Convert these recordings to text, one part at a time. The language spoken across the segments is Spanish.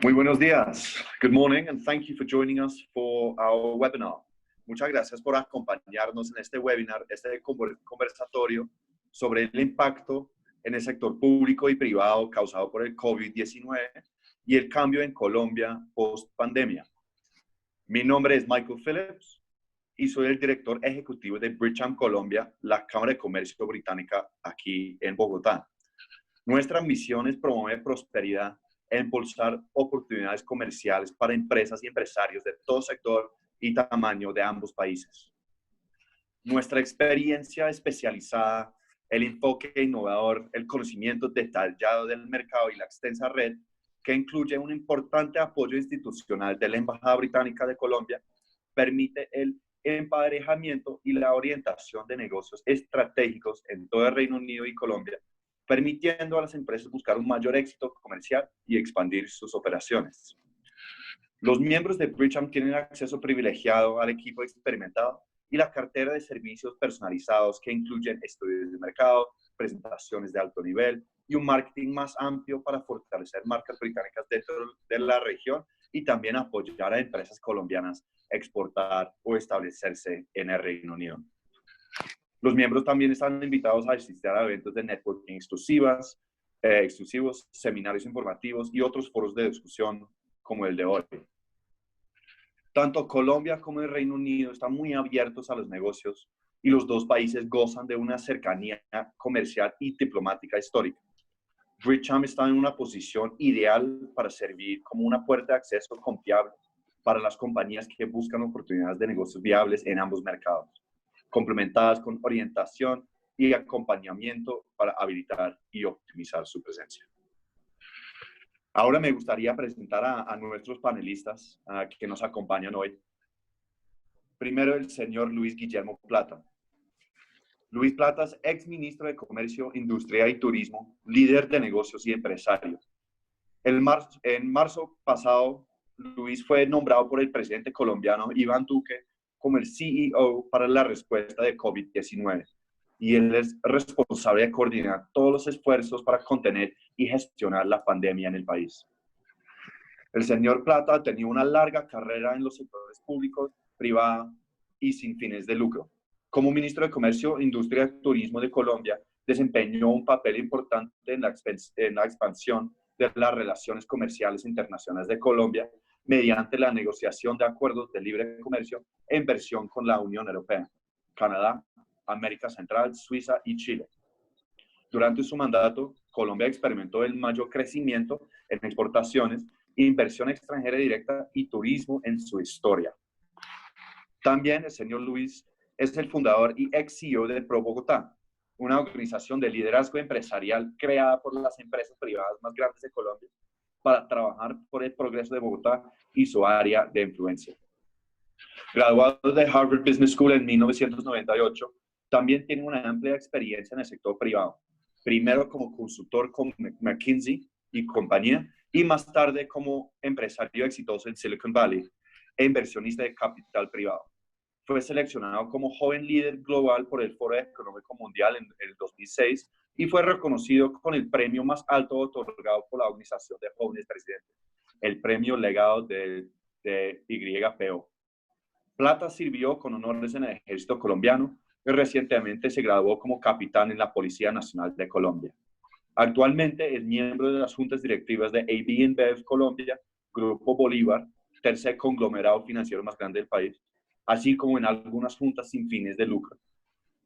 Muy buenos días. Good morning and thank you for joining us for our webinar. Muchas gracias por acompañarnos en este webinar, este conversatorio sobre el impacto en el sector público y privado causado por el COVID-19 y el cambio en Colombia post-pandemia. Mi nombre es Michael Phillips y soy el director ejecutivo de Bridgeham Colombia, la Cámara de Comercio británica aquí en Bogotá. Nuestra misión es promover prosperidad e impulsar oportunidades comerciales para empresas y empresarios de todo sector y tamaño de ambos países. Nuestra experiencia especializada, el enfoque innovador, el conocimiento detallado del mercado y la extensa red, que incluye un importante apoyo institucional de la Embajada Británica de Colombia, permite el emparejamiento y la orientación de negocios estratégicos en todo el Reino Unido y Colombia, permitiendo a las empresas buscar un mayor éxito comercial y expandir sus operaciones. Los miembros de Bridgeham tienen acceso privilegiado al equipo experimentado y la cartera de servicios personalizados que incluyen estudios de mercado, presentaciones de alto nivel y un marketing más amplio para fortalecer marcas británicas dentro de la región y también apoyar a empresas colombianas a exportar o establecerse en el Reino Unido. Los miembros también están invitados a asistir a eventos de networking exclusivos, seminarios informativos y otros foros de discusión como el de hoy. Tanto Colombia como el Reino Unido están muy abiertos a los negocios y los dos países gozan de una cercanía comercial y diplomática histórica. Bridgeham está en una posición ideal para servir como una puerta de acceso confiable para las compañías que buscan oportunidades de negocios viables en ambos mercados, complementadas con orientación y acompañamiento para habilitar y optimizar su presencia. Ahora me gustaría presentar a nuestros panelistas que nos acompañan hoy. Primero, el señor Luis Guillermo Plata. Luis Plata es exministro de Comercio, Industria y Turismo, líder de negocios y empresario. En marzo pasado, Luis fue nombrado por el presidente colombiano Iván Duque como el CEO para la respuesta de COVID-19 y él es responsable de coordinar todos los esfuerzos para contener y gestionar la pandemia en el país. El señor Plata ha tenido una larga carrera en los sectores públicos, privado y sin fines de lucro. Como ministro de Comercio, Industria y Turismo de Colombia, desempeñó un papel importante en la expansión de las relaciones comerciales internacionales de Colombia mediante la negociación de acuerdos de libre comercio e inversión con la Unión Europea, Canadá, América Central, Suiza y Chile. Durante su mandato, Colombia experimentó el mayor crecimiento en exportaciones, inversión extranjera directa y turismo en su historia. También el señor Luis es el fundador y ex-CEO de Pro Bogotá, una organización de liderazgo empresarial creada por las empresas privadas más grandes de Colombia para trabajar por el progreso de Bogotá y su área de influencia. Graduado de Harvard Business School en 1998, también tiene una amplia experiencia en el sector privado, primero como consultor con McKinsey y compañía, y más tarde como empresario exitoso en Silicon Valley e inversionista de capital privado. Fue seleccionado como joven líder global por el Foro Económico Mundial en el 2006 y fue reconocido con el premio más alto otorgado por la Organización de Jóvenes Presidentes, el premio Legado de YPO. Plata sirvió con honores en el Ejército Colombiano y recientemente se graduó como capitán en la Policía Nacional de Colombia. Actualmente es miembro de las juntas directivas de AB InBev Colombia, Grupo Bolívar, tercer conglomerado financiero más grande del país, así como en algunas juntas sin fines de lucro.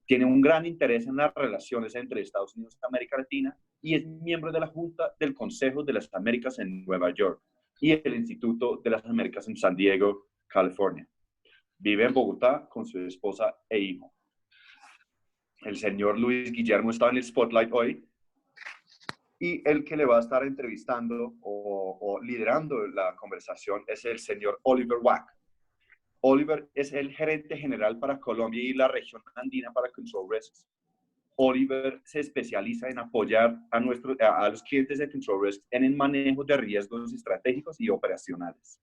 Tiene un gran interés en las relaciones entre Estados Unidos y América Latina y es miembro de la Junta del Consejo de las Américas en Nueva York y el Instituto de las Américas en San Diego, California. Vive en Bogotá con su esposa e hijo. El señor Luis Guillermo está en el spotlight hoy y el que le va a estar entrevistando o liderando la conversación es el señor Oliver Wack. Oliver es el gerente general para Colombia y la región andina para Control Risks. Oliver se especializa en apoyar a los clientes de Control Risks en el manejo de riesgos estratégicos y operacionales.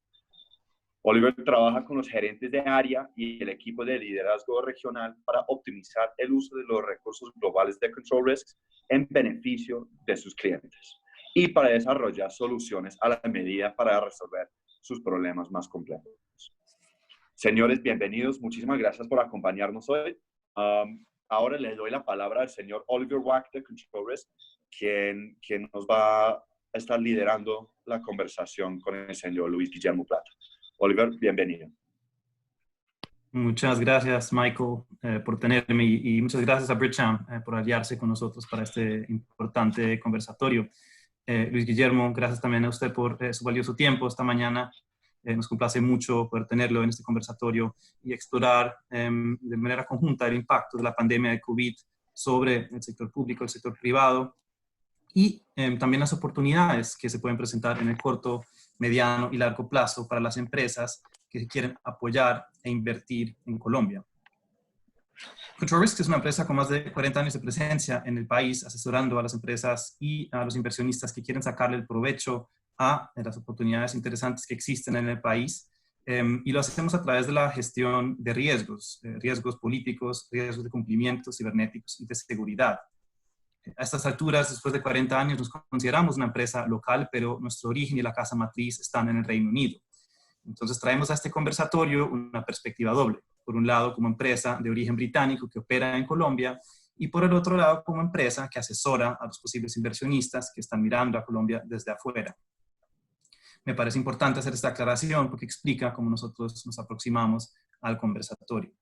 Oliver trabaja con los gerentes de área y el equipo de liderazgo regional para optimizar el uso de los recursos globales de Control Risks en beneficio de sus clientes. y para desarrollar soluciones a la medida para resolver sus problemas más complejos. Señores, bienvenidos. Muchísimas gracias por acompañarnos hoy. Ahora le doy la palabra al señor Oliver Wack de Control Risk, quien nos va a estar liderando la conversación con el señor Luis Guillermo Plata. Oliver, bienvenido. Muchas gracias, Michael, por tenerme y muchas gracias a Brigham por aliarse con nosotros para este importante conversatorio. Luis Guillermo, gracias también a usted por su valioso tiempo esta mañana. Nos complace mucho poder tenerlo en este conversatorio y explorar de manera conjunta el impacto de la pandemia de COVID sobre el sector público, el sector privado y también las oportunidades que se pueden presentar en el corto, mediano y largo plazo para las empresas que quieren apoyar e invertir en Colombia. Control Risk es una empresa con más de 40 años de presencia en el país, asesorando a las empresas y a los inversionistas que quieren sacarle el provecho a las oportunidades interesantes que existen en el país. Y lo hacemos a través de la gestión de riesgos, riesgos políticos, riesgos de cumplimientos cibernéticos y de seguridad. A estas alturas, después de 40 años, nos consideramos una empresa local, pero nuestro origen y la casa matriz están en el Reino Unido. Entonces traemos a este conversatorio una perspectiva doble. Por un lado, como empresa de origen británico que opera en Colombia, y por el otro lado, como empresa que asesora a los posibles inversionistas que están mirando a Colombia desde afuera. Me parece importante hacer esta aclaración porque explica cómo nosotros nos aproximamos al conversatorio.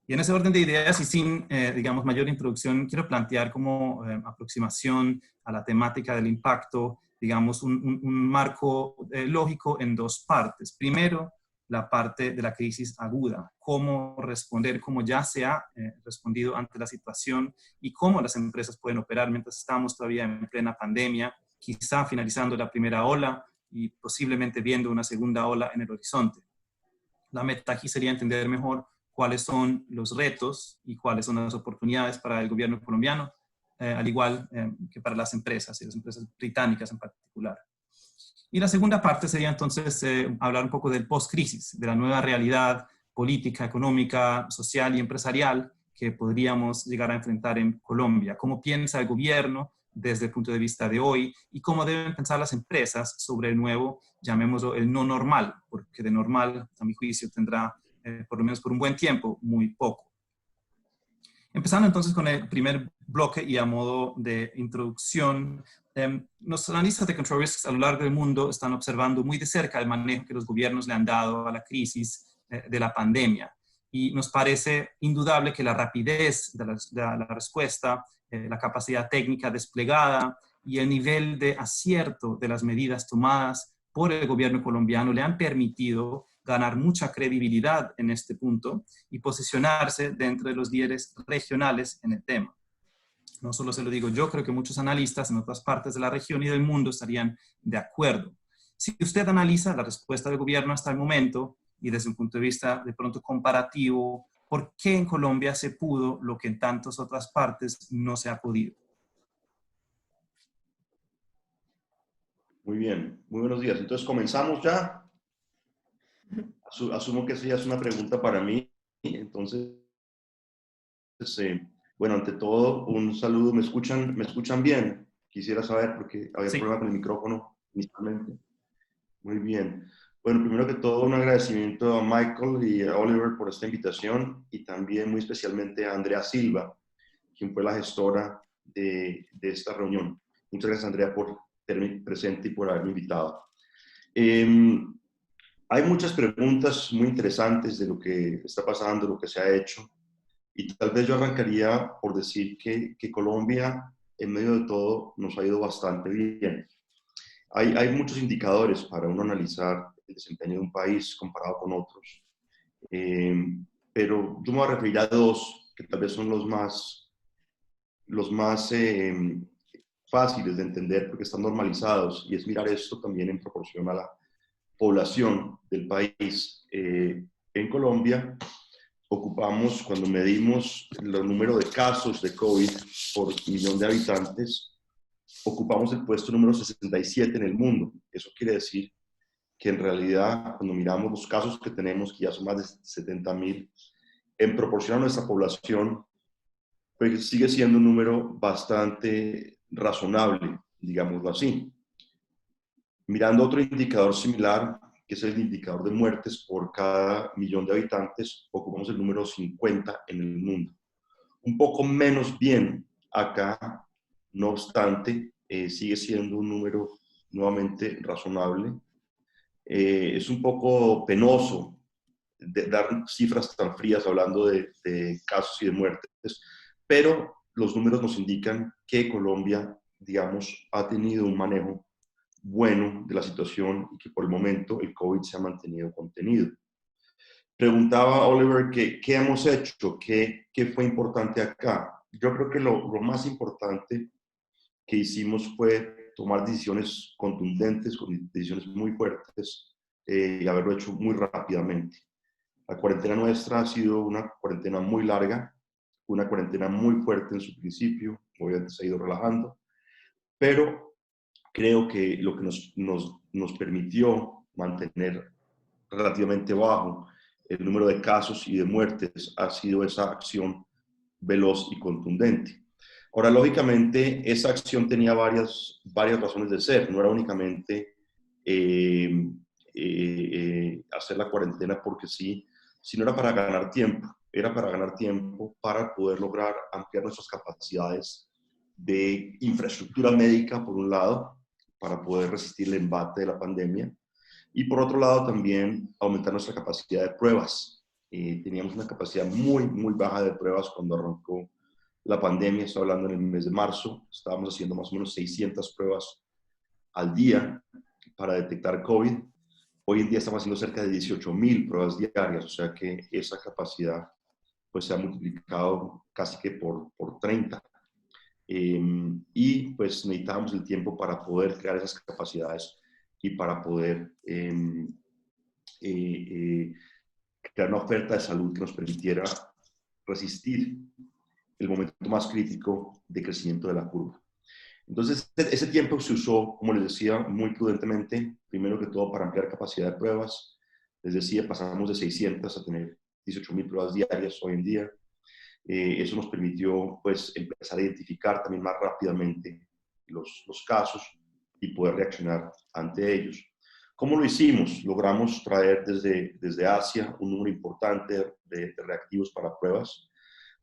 Y en ese orden de ideas y sin, digamos, mayor introducción, quiero plantear como aproximación a la temática del impacto, digamos, un marco lógico en dos partes. Primero, la parte de la crisis aguda, cómo responder, cómo ya se ha respondido ante la situación y cómo las empresas pueden operar mientras estamos todavía en plena pandemia, quizá finalizando la primera ola y posiblemente viendo una segunda ola en el horizonte. La meta aquí sería entender mejor cuáles son los retos y cuáles son las oportunidades para el gobierno colombiano, al igual que para las empresas y las empresas británicas en particular. Y la segunda parte sería entonces hablar un poco del post-crisis, de la nueva realidad política, económica, social y empresarial que podríamos llegar a enfrentar en Colombia. ¿Cómo piensa el gobierno desde el punto de vista de hoy y cómo deben pensar las empresas sobre el nuevo, llamémoslo el no normal, porque de normal, a mi juicio, tendrá por lo menos por un buen tiempo, muy poco. Empezando entonces con el primer bloque y a modo de introducción, los analistas de Control Risks a lo largo del mundo están observando muy de cerca el manejo que los gobiernos le han dado a la crisis de la pandemia. Y nos parece indudable que la rapidez de la respuesta, la capacidad técnica desplegada y el nivel de acierto de las medidas tomadas por el gobierno colombiano le han permitido ganar mucha credibilidad en este punto y posicionarse dentro de los líderes regionales en el tema. No solo se lo digo yo, creo que muchos analistas en otras partes de la región y del mundo estarían de acuerdo. Si usted analiza la respuesta del gobierno hasta el momento y desde un punto de vista de pronto comparativo, ¿por qué en Colombia se pudo lo que en tantas otras partes no se ha podido? Muy bien, muy buenos días. Entonces comenzamos ya. Asumo que esa ya es una pregunta para mí. Entonces, bueno, ante todo, un saludo. ¿Me escuchan bien? Quisiera saber porque había problema con el micrófono inicialmente. Muy bien. Bueno, primero que todo, un agradecimiento a Michael y a Oliver por esta invitación y también muy especialmente a Andrea Silva, quien fue la gestora de esta reunión. Muchas gracias, Andrea, por tenerme presente y por haberme invitado. Hay muchas preguntas muy interesantes de lo que está pasando, lo que se ha hecho, y tal vez yo arrancaría por decir que Colombia, en medio de todo, nos ha ido bastante bien. Hay muchos indicadores para uno analizar el desempeño de un país comparado con otros, pero yo me voy a referir a dos que tal vez son los más fáciles de entender porque están normalizados, y es mirar esto también en proporción a la población del país. En Colombia ocupamos, cuando medimos el número de casos de COVID por millón de habitantes, ocupamos el puesto número 67 en el mundo. Eso quiere decir que en realidad, cuando miramos los casos que tenemos, que ya son más de 70.000, en proporción a nuestra población, pues sigue siendo un número bastante razonable digámoslo así. Mirando otro indicador similar, que es el indicador de muertes por cada millón de habitantes, ocupamos el número 50 en el mundo. Un poco menos bien acá, no obstante, sigue siendo un número nuevamente razonable. Es un poco penoso dar cifras tan frías hablando de casos y de muertes, pero los números nos indican que Colombia, digamos, ha tenido un manejo bueno de la situación y que por el momento el COVID se ha mantenido contenido. Preguntaba Oliver qué hemos hecho, qué fue importante acá. Yo creo que lo más importante que hicimos fue tomar decisiones contundentes, decisiones muy fuertes y haberlo hecho muy rápidamente. La cuarentena nuestra ha sido una cuarentena muy larga, una cuarentena muy fuerte en su principio, obviamente se ha ido relajando, pero creo que lo que nos permitió mantener relativamente bajo el número de casos y de muertes ha sido esa acción veloz y contundente. Ahora, lógicamente, esa acción tenía varias razones de ser. No era únicamente hacer la cuarentena porque sí, sino era para ganar tiempo. Era para ganar tiempo para poder lograr ampliar nuestras capacidades de infraestructura médica, por un lado, para poder resistir el embate de la pandemia, y por otro lado también aumentar nuestra capacidad de pruebas. Teníamos una capacidad muy baja de pruebas cuando arrancó la pandemia, estoy hablando en el mes de marzo, estábamos haciendo más o menos 600 pruebas al día para detectar COVID. Hoy en día estamos haciendo cerca de 18,000 pruebas diarias, o sea que esa capacidad pues se ha multiplicado casi que por 30. Y pues necesitábamos el tiempo para poder crear esas capacidades y para poder crear una oferta de salud que nos permitiera resistir el momento más crítico de crecimiento de la curva. Entonces, ese tiempo se usó, como les decía, muy prudentemente, primero que todo para ampliar capacidad de pruebas. Les decía, pasamos de 600 a tener 18,000 pruebas diarias hoy en día. Eso nos permitió pues, empezar a identificar también más rápidamente los casos y poder reaccionar ante ellos. ¿Cómo lo hicimos? Logramos traer desde Asia un número importante de reactivos para pruebas.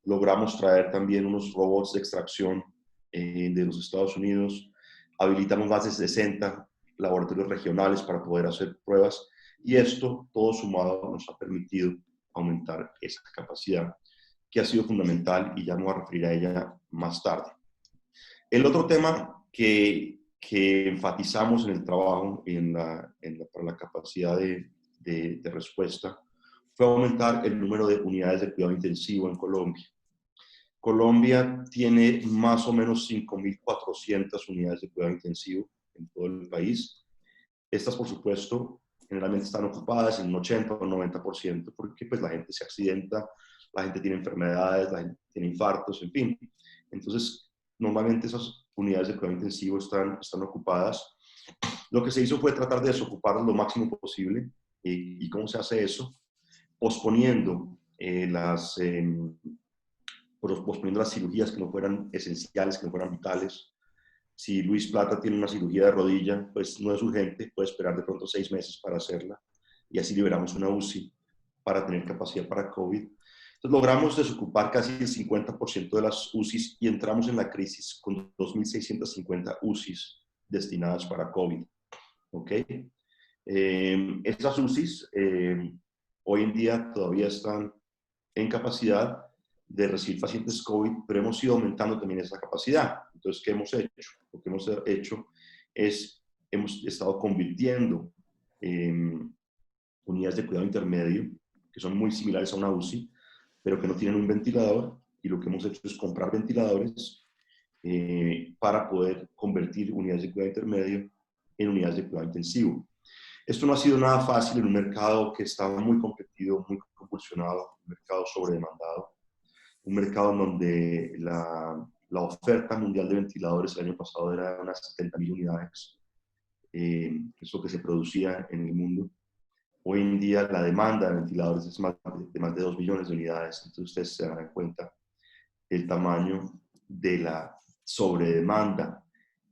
Logramos traer también unos robots de extracción de los Estados Unidos. Habilitamos más de 60 laboratorios regionales para poder hacer pruebas. Y esto, todo sumado, nos ha permitido aumentar esa capacidad, que ha sido fundamental y ya me voy a referir a ella más tarde. El otro tema que enfatizamos en el trabajo y para la capacidad de respuesta fue aumentar el número de unidades de cuidado intensivo en Colombia. Colombia tiene más o menos 5,400 unidades de cuidado intensivo en todo el país. Estas, por supuesto, generalmente están ocupadas en un 80 o 90% porque pues, la gente se accidenta, la gente tiene enfermedades, la gente tiene infartos, en fin. Entonces, normalmente esas unidades de cuidado intensivo están ocupadas. Lo que se hizo fue tratar de desocuparlas lo máximo posible. ¿Y cómo se hace eso? Posponiendo posponiendo las cirugías que no fueran esenciales, que no fueran vitales. Si Luis Plata tiene una cirugía de rodilla, pues no es urgente, puede esperar de pronto 6 meses para hacerla y así liberamos una UCI para tener capacidad para COVID. Entonces logramos desocupar casi el 50% de las UCIs y entramos en la crisis con 2,650 UCIs destinadas para COVID. ¿Ok? Estas UCIs hoy en día todavía están en capacidad de recibir pacientes COVID, pero hemos ido aumentando también esa capacidad. Entonces, ¿qué hemos hecho? Lo que hemos hecho es, hemos estado convirtiendo unidades de cuidado intermedio, que son muy similares a una UCI, pero que no tienen un ventilador, y lo que hemos hecho es comprar ventiladores para poder convertir unidades de cuidado intermedio en unidades de cuidado intensivo. Esto no ha sido nada fácil en un mercado que estaba muy competido, muy compulsionado, un mercado sobredemandado, un mercado en donde la oferta mundial de ventiladores el año pasado era de unas 70,000 unidades, es lo que se producía en el mundo. Hoy en día la demanda de ventiladores es más de 2 millones de unidades, entonces ustedes se darán cuenta del tamaño de la sobredemanda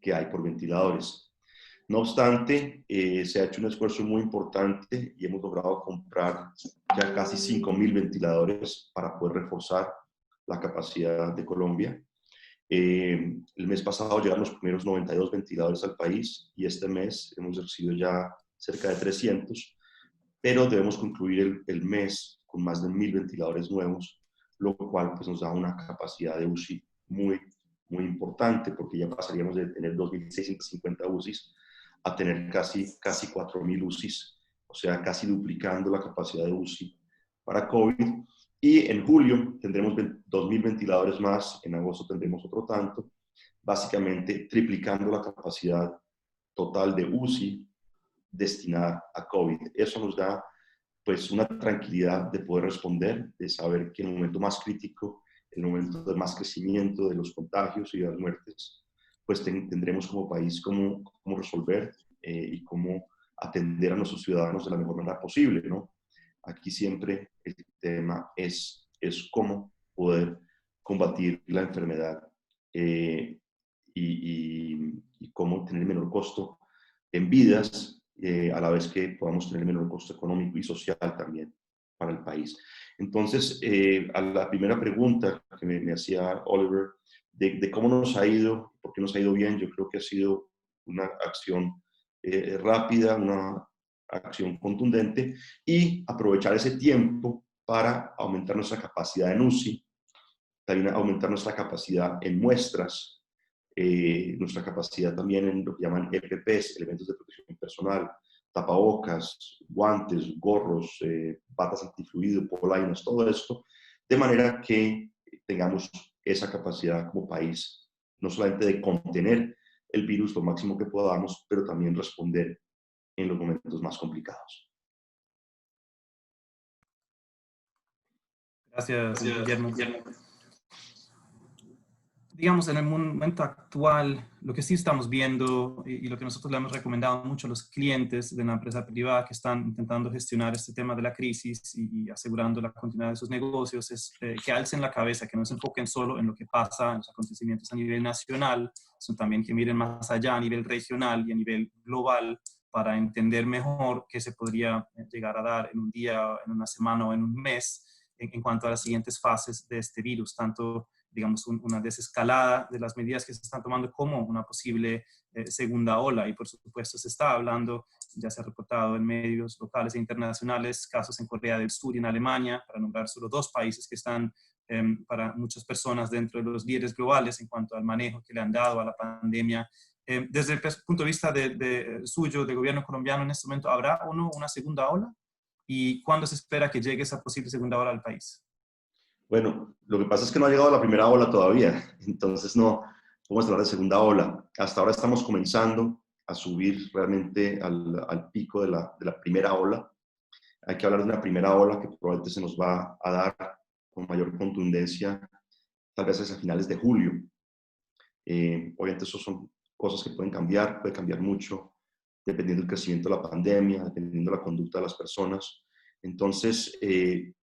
que hay por ventiladores. No obstante, se ha hecho un esfuerzo muy importante y hemos logrado comprar ya casi 5.000 ventiladores para poder reforzar la capacidad de Colombia. El mes pasado llegaron los primeros 92 ventiladores al país y este mes hemos recibido ya cerca de 300, pero debemos concluir el mes con más de 1.000 ventiladores nuevos, lo cual pues, nos da una capacidad de UCI muy importante, porque ya pasaríamos de tener 2.650 UCIs a tener casi 4.000 UCIs, o sea, casi duplicando la capacidad de UCI para COVID. Y en julio tendremos 2.000 ventiladores más, en agosto tendremos otro tanto, básicamente triplicando la capacidad total de UCI destinada a COVID. Eso nos da pues una tranquilidad de poder responder, de saber que en el momento más crítico, en el momento de más crecimiento de los contagios y de las muertes, pues tendremos como país cómo resolver y cómo atender a nuestros ciudadanos de la mejor manera posible, ¿no? Aquí siempre el tema es cómo poder combatir la enfermedad y cómo tener el menor costo en vidas, a la vez que podamos tener el menor costo económico y social también para el país. Entonces, a la primera pregunta que me hacía Oliver, de cómo nos ha ido, por qué nos ha ido bien, yo creo que ha sido una acción rápida, una acción contundente y aprovechar ese tiempo para aumentar nuestra capacidad en UCI, también aumentar nuestra capacidad en muestras, nuestra capacidad también en lo que llaman EPPs, elementos de protección personal, tapabocas, guantes, gorros, batas antifluido, polainas, todo esto, de manera que tengamos esa capacidad como país, no solamente de contener el virus lo máximo que podamos, pero también responder en los momentos más complicados. Gracias, Guillermo. Digamos, en el momento actual, lo que sí estamos viendo y lo que nosotros le hemos recomendado mucho a los clientes de la empresa privada que están intentando gestionar este tema de la crisis y asegurando la continuidad de sus negocios es que alcen la cabeza, que no se enfoquen solo en lo que pasa en los acontecimientos a nivel nacional, sino también que miren más allá a nivel regional y a nivel global para entender mejor qué se podría llegar a dar en un día, en una semana o en un mes en cuanto a las siguientes fases de este virus, tanto digamos, una desescalada de las medidas que se están tomando como una posible segunda ola. Y por supuesto se está hablando, ya se ha reportado en medios locales e internacionales, casos en Corea del Sur y en Alemania, para nombrar solo dos países que están para muchas personas dentro de los líderes globales en cuanto al manejo que le han dado a la pandemia. Desde el punto de vista suyo, del gobierno colombiano en este momento, ¿habrá o no una segunda ola? ¿Y cuándo se espera que llegue esa posible segunda ola al país? Bueno, lo que pasa es que no ha llegado la primera ola todavía, entonces no podemos hablar de segunda ola. Hasta ahora estamos comenzando a subir realmente al pico de la primera ola. Hay que hablar de una primera ola que probablemente se nos va a dar con mayor contundencia, tal vez hacia finales de julio. Obviamente eso son cosas que pueden cambiar, puede cambiar mucho, dependiendo del crecimiento de la pandemia, dependiendo de la conducta de las personas. Entonces,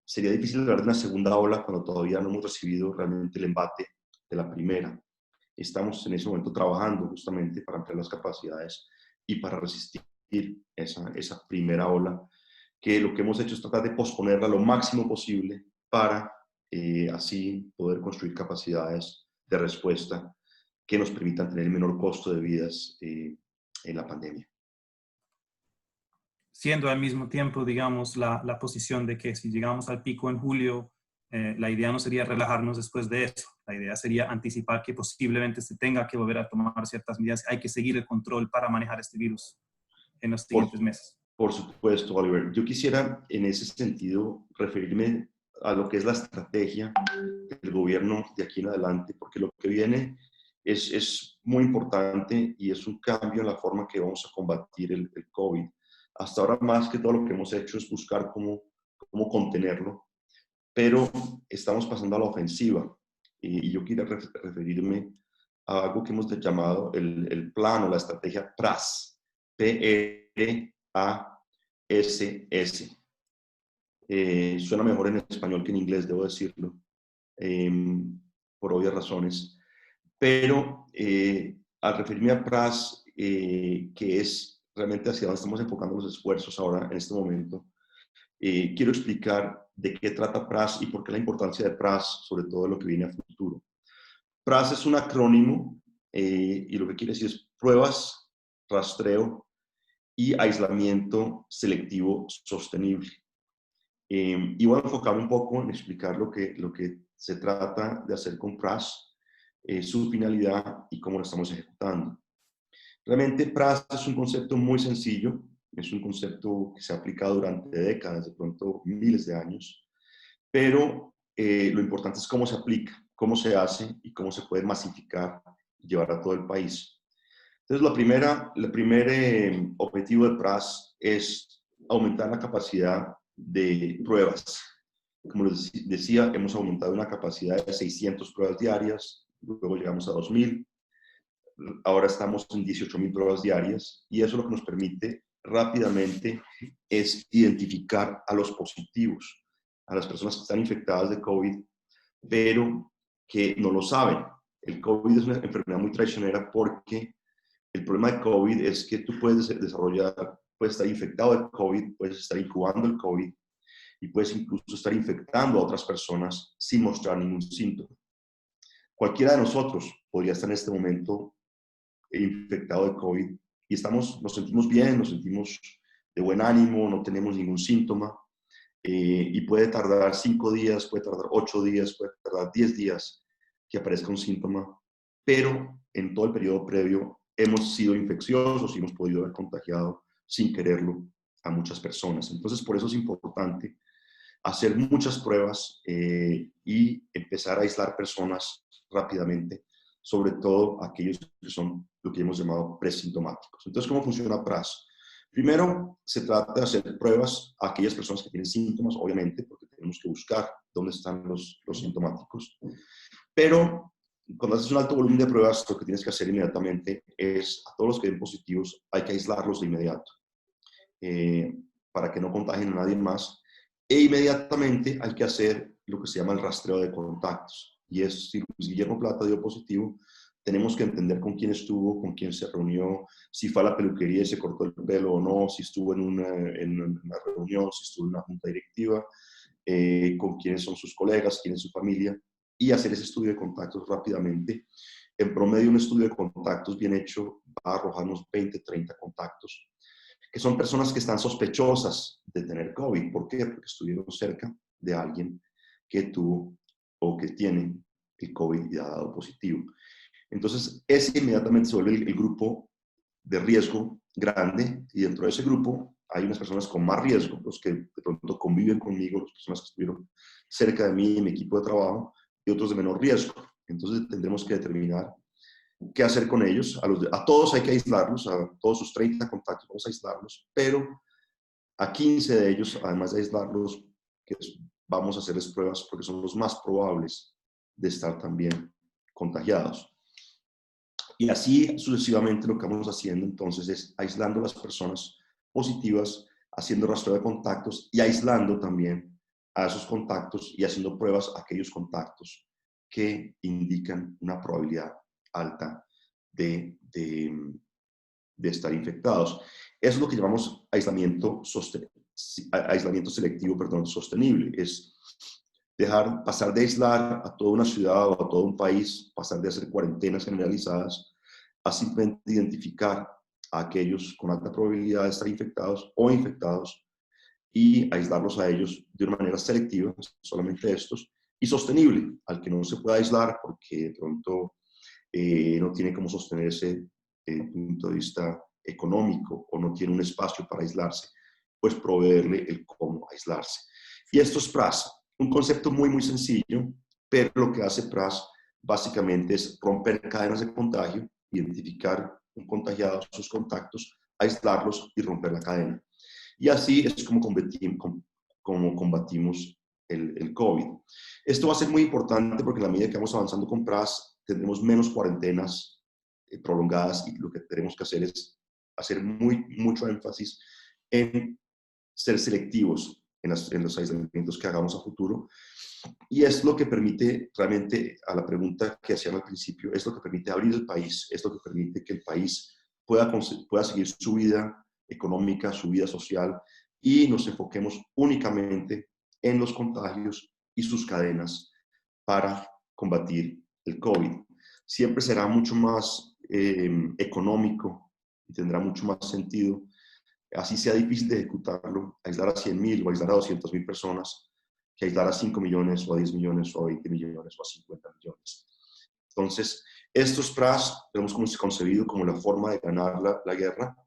sería difícil hablar de una segunda ola cuando todavía no hemos recibido realmente el embate de la primera. Estamos en ese momento trabajando justamente para ampliar las capacidades y para resistir esa primera ola, que lo que hemos hecho es tratar de posponerla lo máximo posible para así poder construir capacidades de respuesta que nos permitan tener el menor costo de vidas en la pandemia. Siendo al mismo tiempo, digamos, la posición de que si llegamos al pico en julio, la idea no sería relajarnos después de eso. La idea sería anticipar que posiblemente se tenga que volver a tomar ciertas medidas. Hay que seguir el control para manejar este virus en los siguientes meses. Por supuesto, Oliver. Yo quisiera en ese sentido referirme a lo que es la estrategia del gobierno de aquí en adelante, porque lo que viene es muy importante y es un cambio en la forma que vamos a combatir el COVID. Hasta ahora más que todo lo que hemos hecho es buscar cómo contenerlo, pero estamos pasando a la ofensiva y yo quiero referirme a algo que hemos llamado el plan o la estrategia PRAS, P-R-A-S-S. Suena mejor en español que en inglés, debo decirlo, por obvias razones, pero al referirme a PRAS, que es realmente hacia donde estamos enfocando los esfuerzos ahora en este momento, quiero explicar de qué trata PRAS y por qué la importancia de PRAS, sobre todo lo que viene a futuro. PRAS es un acrónimo y lo que quiere decir es pruebas, rastreo y aislamiento selectivo sostenible. Y voy a enfocarme un poco en explicar lo que se trata de hacer con PRAS, su finalidad y cómo lo estamos ejecutando. Realmente PRAS es un concepto muy sencillo, es un concepto que se ha aplicado durante décadas, de pronto miles de años, pero lo importante es cómo se aplica, cómo se hace y cómo se puede masificar y llevar a todo el país. Entonces, el primer objetivo de PRAS es aumentar la capacidad de pruebas. Como les decía, hemos aumentado una capacidad de 600 pruebas diarias, luego llegamos a 2.000, ahora estamos en 18.000 pruebas diarias y eso lo que nos permite rápidamente es identificar a los positivos, a las personas que están infectadas de COVID, pero que no lo saben. El COVID es una enfermedad muy traicionera porque el problema de COVID es que tú puedes puedes estar infectado de COVID, puedes estar incubando el COVID y puedes incluso estar infectando a otras personas sin mostrar ningún síntoma. Cualquiera de nosotros podría estar en este momento infectado de COVID y nos sentimos bien, nos sentimos de buen ánimo, no tenemos ningún síntoma y puede tardar 5 días, puede tardar 8 días, puede tardar 10 días que aparezca un síntoma, pero en todo el periodo previo hemos sido infecciosos y hemos podido haber contagiado sin quererlo a muchas personas. Entonces, por eso es importante hacer muchas pruebas y empezar a aislar personas rápidamente, sobre todo aquellos que son lo que hemos llamado presintomáticos. Entonces, ¿cómo funciona PRAS? Primero, se trata de hacer pruebas a aquellas personas que tienen síntomas, obviamente, porque tenemos que buscar dónde están los sintomáticos. Pero cuando haces un alto volumen de pruebas, lo que tienes que hacer inmediatamente es a todos los que den positivos, hay que aislarlos de inmediato para que no contagien a nadie más. E inmediatamente hay que hacer lo que se llama el rastreo de contactos. Y es, si Luis Guillermo Plata dio positivo, tenemos que entender con quién estuvo, con quién se reunió, si fue a la peluquería y se cortó el pelo o no, si estuvo en una reunión, si estuvo en una junta directiva, con quiénes son sus colegas, quién es su familia, y hacer ese estudio de contactos rápidamente. En promedio, un estudio de contactos bien hecho va a arrojarnos 20, 30 contactos, que son personas que están sospechosas de tener COVID. ¿Por qué? Porque estuvieron cerca de alguien que tuvo o que tiene el COVID y ha dado positivo. Entonces, ese inmediatamente se vuelve el grupo de riesgo grande y dentro de ese grupo hay unas personas con más riesgo, los que de pronto conviven conmigo, las personas que estuvieron cerca de mí en mi equipo de trabajo y otros de menor riesgo. Entonces, tendremos que determinar qué hacer con ellos. A todos hay que aislarlos, a todos sus 30 contactos vamos a aislarlos, pero a 15 de ellos, además de aislarlos, vamos a hacerles pruebas porque son los más probables de estar también contagiados. Y así sucesivamente lo que vamos haciendo entonces es aislando a las personas positivas, haciendo rastreo de contactos y aislando también a esos contactos y haciendo pruebas a aquellos contactos que indican una probabilidad alta de estar infectados. Eso es lo que llamamos aislamiento selectivo, sostenible. Es pasar de aislar a toda una ciudad o a todo un país, pasar de hacer cuarentenas generalizadas, a simplemente identificar a aquellos con alta probabilidad de estar infectados o infectados y aislarlos a ellos de una manera selectiva, solamente estos, y sostenible, al que no se pueda aislar porque de pronto no tiene cómo sostenerse desde el punto de vista económico o no tiene un espacio para aislarse, pues proveerle el cómo aislarse. Y esto es PRAS, un concepto muy, muy sencillo, pero lo que hace PRAS básicamente es romper cadenas de contagio, identificar un contagiado, sus contactos, aislarlos y romper la cadena. Y así es como combatimos el COVID. Esto va a ser muy importante porque a la medida que vamos avanzando con PRAS, tendremos menos cuarentenas prolongadas y lo que tenemos que hacer es hacer mucho énfasis en ser selectivos en los aislamientos que hagamos a futuro. Y es lo que permite, realmente, a la pregunta que hacían al principio, es lo que permite abrir el país, es lo que permite que el país pueda seguir su vida económica, su vida social, y nos enfoquemos únicamente en los contagios y sus cadenas para combatir el COVID. Siempre será mucho más económico y tendrá mucho más sentido, así sea difícil de ejecutarlo, aislar a 100.000 o aislar a 200.000 personas, que aislar a 5 millones o a 10 millones o a 20 millones o a 50 millones. Entonces, estos PRAS tenemos concebido como la forma de ganar la guerra.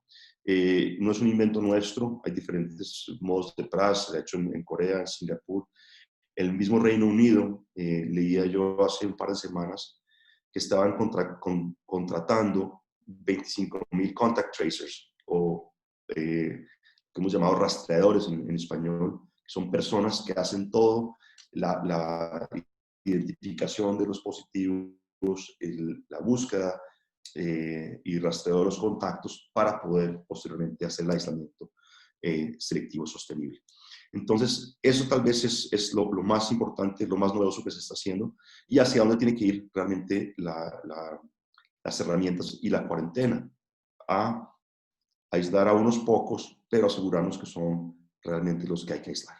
No es un invento nuestro, hay diferentes modos de PRAS, de hecho en Corea, en Singapur, el mismo Reino Unido, leía yo hace un par de semanas, que estaban contratando 25.000 contact tracers, o que hemos llamado rastreadores en español, que son personas que hacen todo, la identificación de los positivos, la búsqueda y rastreo de los contactos para poder posteriormente hacer el aislamiento selectivo sostenible. Entonces, eso tal vez es lo más importante, lo más novedoso que se está haciendo, y hacia dónde tiene que ir realmente las herramientas y la cuarentena, a aislar a unos pocos, pero asegurarnos que son realmente los que hay que aislar.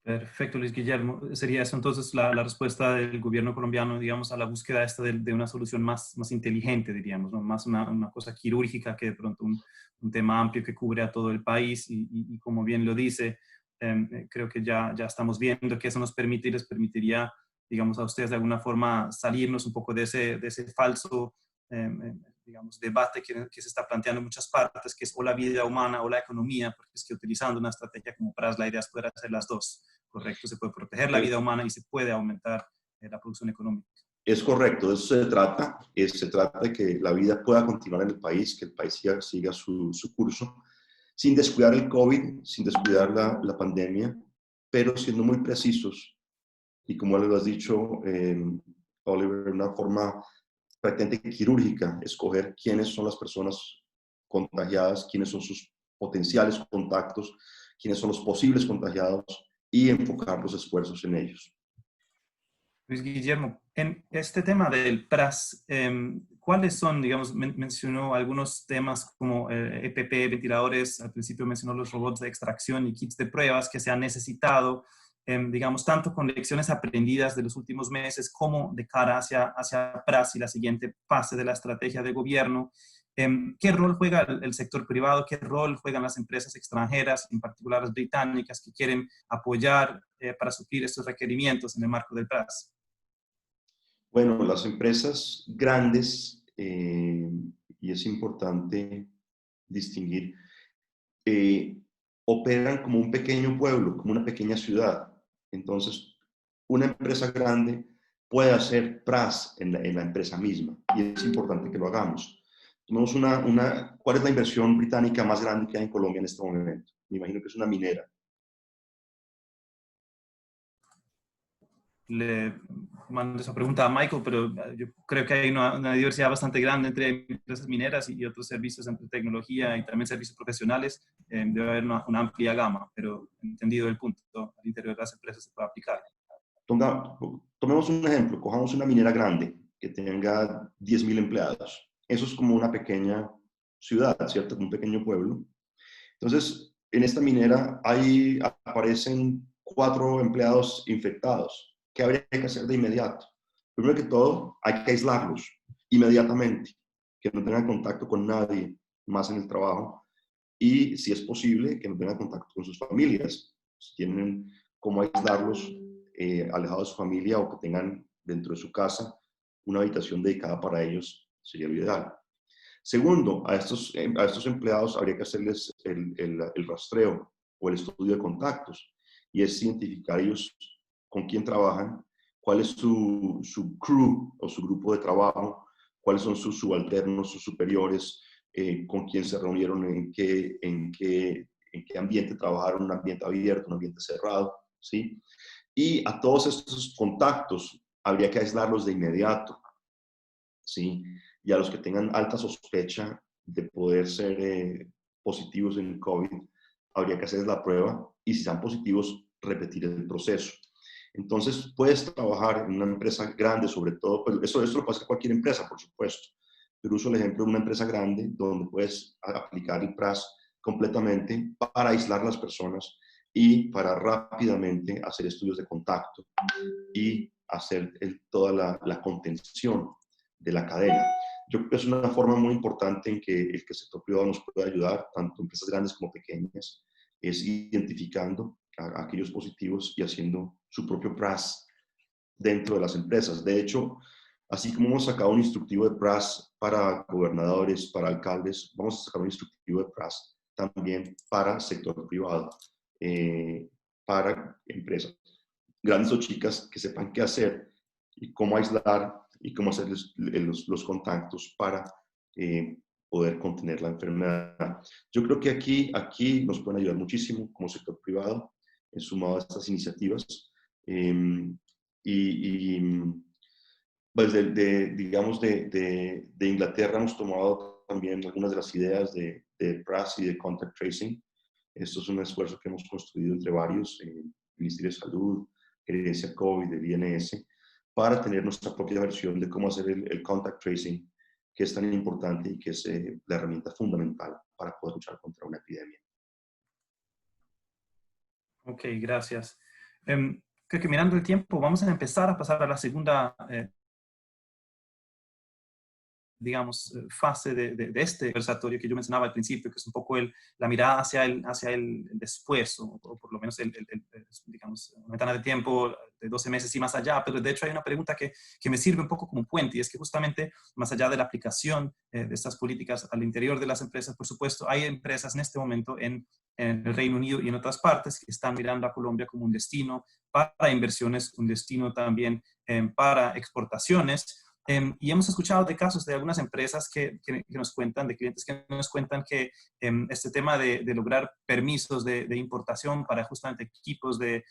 Perfecto, Luis Guillermo. Sería eso entonces la respuesta del gobierno colombiano, digamos, a la búsqueda esta de una solución más inteligente, diríamos, ¿no? Más una cosa quirúrgica que de pronto un tema amplio que cubre a todo el país y como bien lo dice, creo que ya estamos viendo que eso nos permite y les permitiría, digamos, a ustedes de alguna forma salirnos un poco de ese falso, digamos, debate que se está planteando en muchas partes, que es o la vida humana o la economía, porque es que utilizando una estrategia como PRAS, la idea es poder hacer las dos. Correcto, se puede proteger la vida humana y se puede aumentar la producción económica. Es correcto, de eso se trata. Se trata de que la vida pueda continuar en el país, que el país siga su curso, sin descuidar el COVID, sin descuidar la pandemia, pero siendo muy precisos. Y como lo has dicho, Oliver, una forma prácticamente quirúrgica, escoger quiénes son las personas contagiadas, quiénes son sus potenciales contactos, quiénes son los posibles contagiados, y enfocar los esfuerzos en ellos. Luis Guillermo, en este tema del PRAS, ¿cuáles son, digamos, mencionó algunos temas como EPP, ventiladores, al principio mencionó los robots de extracción y kits de pruebas que se han necesitado, digamos, tanto con lecciones aprendidas de los últimos meses como de cara hacia PRAS y la siguiente fase de la estrategia de gobierno? ¿Qué rol juega el sector privado? ¿Qué rol juegan las empresas extranjeras, en particular las británicas, que quieren apoyar para suplir estos requerimientos en el marco del PRAS? Bueno, las empresas grandes, y es importante distinguir, operan como un pequeño pueblo, como una pequeña ciudad. Entonces, una empresa grande puede hacer PRAS en la empresa misma, y es importante que lo hagamos. Tenemos ¿cuál es la inversión británica más grande que hay en Colombia en este momento? Me imagino que es una minera. Le mando esa pregunta a Michael, pero yo creo que hay una diversidad bastante grande entre empresas mineras y otros servicios entre tecnología y también servicios profesionales. Debe haber una amplia gama, pero entendido el punto, al interior de las empresas se puede aplicar. Tomemos un ejemplo, cojamos una minera grande que tenga 10.000 empleados. Eso es como una pequeña ciudad, ¿cierto? Un pequeño pueblo. Entonces, en esta minera aparecen 4 empleados infectados. ¿Qué habría que hacer de inmediato? Primero que todo, hay que aislarlos inmediatamente, que no tengan contacto con nadie más en el trabajo, y, si es posible, que no tengan contacto con sus familias. Si tienen cómo aislarlos alejados de su familia, o que tengan dentro de su casa una habitación dedicada para ellos, sería lo ideal. Segundo, a estos empleados habría que hacerles el rastreo o el estudio de contactos, y es identificar ellos con quién trabajan, cuál es su crew o su grupo de trabajo, cuáles son sus subalternos, sus superiores, con quién se reunieron, en qué ambiente trabajaron, un ambiente abierto, un ambiente cerrado, ¿sí? Y a todos estos contactos habría que aislarlos de inmediato, ¿sí? Y a los que tengan alta sospecha de poder ser positivos en COVID, habría que hacer la prueba y si son positivos, repetir el proceso. Entonces, puedes trabajar en una empresa grande, sobre todo, pues eso lo puede hacer cualquier empresa, por supuesto, pero uso el ejemplo de una empresa grande donde puedes aplicar el PRAS completamente para aislar a las personas y para rápidamente hacer estudios de contacto y hacer toda la contención de la cadena. Yo creo que es una forma muy importante en que el sector privado nos puede ayudar, tanto empresas grandes como pequeñas, es identificando a aquellos positivos y haciendo su propio PRAS dentro de las empresas. De hecho, así como hemos sacado un instructivo de PRAS para gobernadores, para alcaldes, vamos a sacar un instructivo de PRAS también para sector privado, para empresas grandes o chicas que sepan qué hacer y cómo aislar y cómo hacer los contactos para poder contener la enfermedad. Yo creo que aquí nos pueden ayudar muchísimo como sector privado, sumado a estas iniciativas. Pues digamos, de Inglaterra hemos tomado también algunas de las ideas de PRAS y de Contact Tracing. Esto es un esfuerzo que hemos construido entre varios, el Ministerio de Salud, Gerencia COVID, del INS, para tener nuestra propia versión de cómo hacer el Contact Tracing, que es tan importante y que es la herramienta fundamental para poder luchar contra una epidemia. Ok, gracias. Creo que mirando el tiempo, vamos a empezar a pasar a la segunda digamos, fase de este conversatorio que yo mencionaba al principio, que es un poco la mirada hacia el después, o por lo menos, digamos, una ventana de tiempo de 12 meses y más allá, pero de hecho hay una pregunta que me sirve un poco como puente, y es que justamente más allá de la aplicación de estas políticas al interior de las empresas, por supuesto, hay empresas en este momento en el Reino Unido y en otras partes que están mirando a Colombia como un destino para inversiones, un destino también para exportaciones. Y hemos escuchado de casos de algunas empresas que nos cuentan, de clientes que nos cuentan que este tema de lograr permisos de importación para justamente equipos de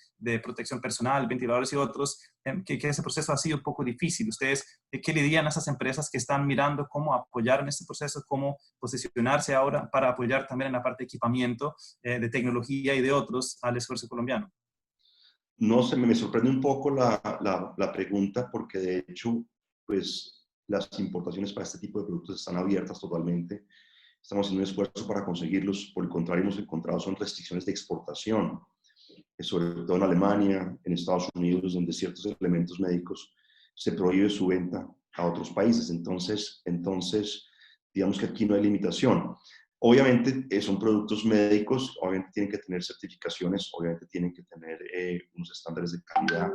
protección personal, ventiladores y otros, que ese proceso ha sido un poco difícil. ¿Ustedes qué le dirían a esas empresas que están mirando cómo apoyar en este proceso, cómo posicionarse ahora para apoyar también en la parte de equipamiento, de tecnología y de otros al esfuerzo colombiano? No sé, me sorprende un poco la pregunta porque de hecho, pues las importaciones para este tipo de productos están abiertas totalmente. Estamos haciendo un esfuerzo para conseguirlos. Por el contrario, hemos encontrado son restricciones de exportación, sobre todo en Alemania, en Estados Unidos, donde ciertos elementos médicos se prohíbe su venta a otros países. Entonces, digamos que aquí no hay limitación. Obviamente son productos médicos, obviamente tienen que tener certificaciones, obviamente tienen que tener unos estándares de calidad,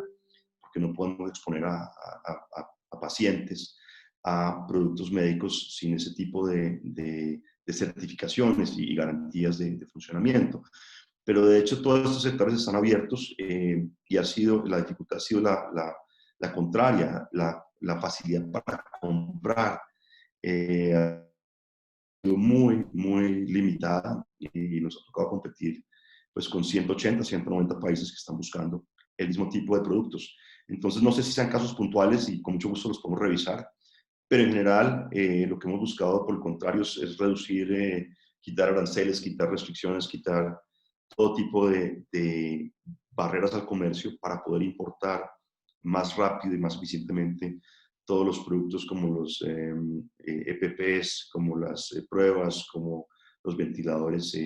porque no podemos exponer a pacientes a productos médicos sin ese tipo de certificaciones y garantías de funcionamiento. Pero de hecho todos estos sectores están abiertos y la dificultad ha sido la contraria, la facilidad para comprar. Muy, muy limitada y nos ha tocado competir pues con 180, 190 países que están buscando el mismo tipo de productos. Entonces, no sé si sean casos puntuales y con mucho gusto los podemos revisar, pero en general lo que hemos buscado, por el contrario, es reducir, quitar aranceles, quitar restricciones, quitar todo tipo de barreras al comercio para poder importar más rápido y más eficientemente todos los productos como los EPPs, como las pruebas, como los ventiladores,